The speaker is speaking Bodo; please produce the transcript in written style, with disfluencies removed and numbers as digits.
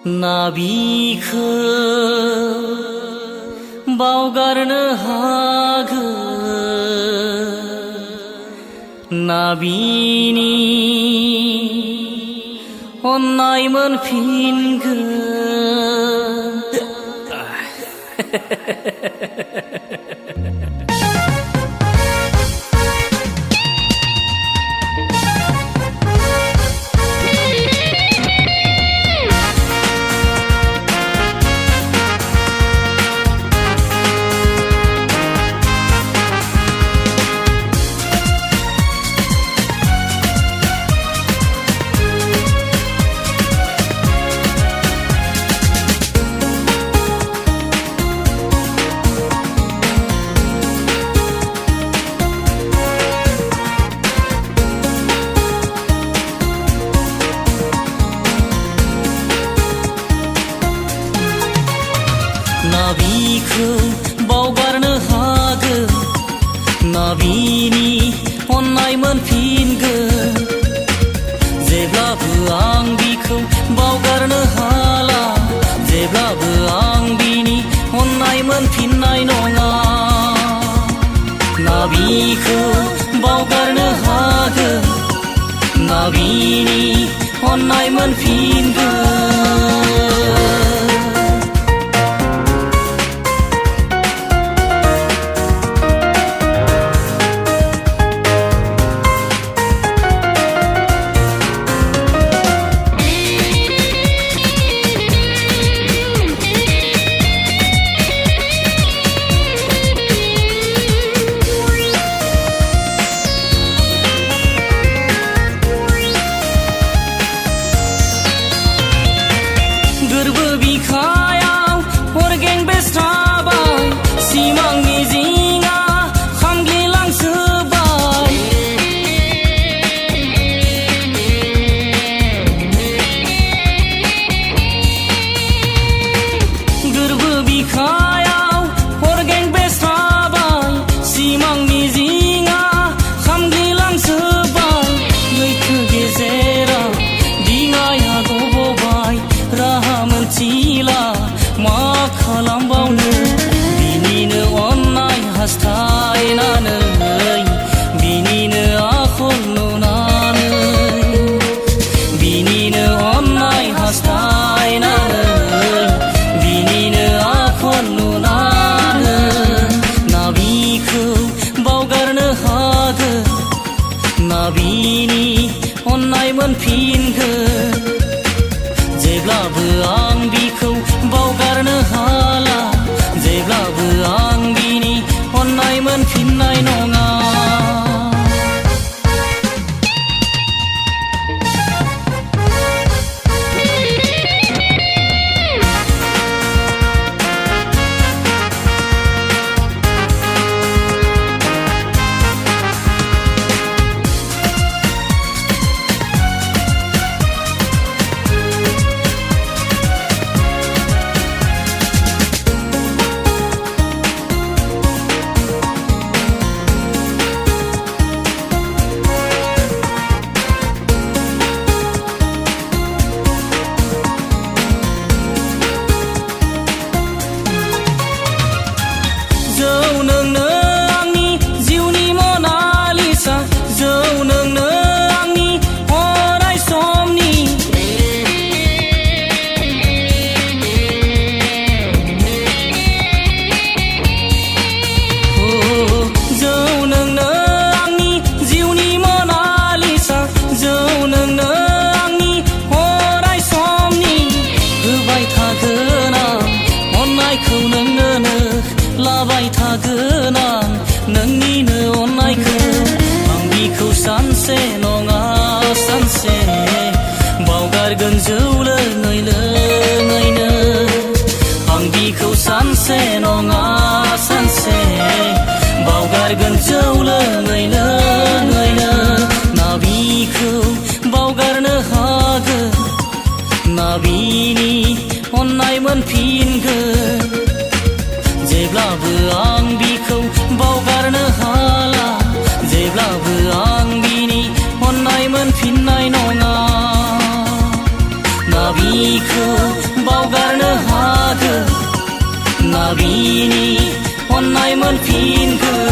नाबिखौ बावगारनो हागोन नाबिनि अननाय मोनफिनगोन नाबिखौ बावगारनो हागोन नाबिनि अननाय मोनफिनगोन जेब्लाबो आं बिखौ बावगारनो हाला जेब्लाबो आं बिनि अननाय मोनफिननाय नङा नाबिखौ बावगारनो हागोन नाबिनि अननाय मोनफिनगोन गोरबो बिखायाव अरगें बेस्राबाय सिमांनि जिङा खामग्लिलांजोबबाय गोरबो बिखायाव अरगें बेस्राबाय सिमांनि जिङा खामग्लिलांजोबबाय लैथो गेजेराव दिङाया गबबाय राहा मोनथिला मा खालामबावनो बिनिनो अननाय हास्थायनानै बिनिनो आखल नुनानै बिनिनो अननाय हास्थायनानै बिनिनो आखल नुनानै नाबिखौ बावगारनो हागोन नाबिनि अननाय मोनफिनगोन जेब्लाबो आं बिखौ बावगारनो हाला जेब्लाबो आं बिनि अननाय मोनफिननाय नङा लाबाय थागोन आं नोंनिनो अननायखौ आं बिखौ सानसे नङा सानसे बावगारगोन जौ लोङै लोङैनो आं बिखौ सानसे नङा सानसे बावगारगोन जौ लोङै लोङैनो नाबिखौ बावगारनो हागोन नाबिनि अननाय मोनफिनगोन जेब्लाबो आं बिखौ बावगारनो हाला जेब्लाबो आं बिनि अननाय मोनफिननाय नङा नाबि नङिखौ बावगारनो हागोन ना बिनि अननाय मोनफिनगोन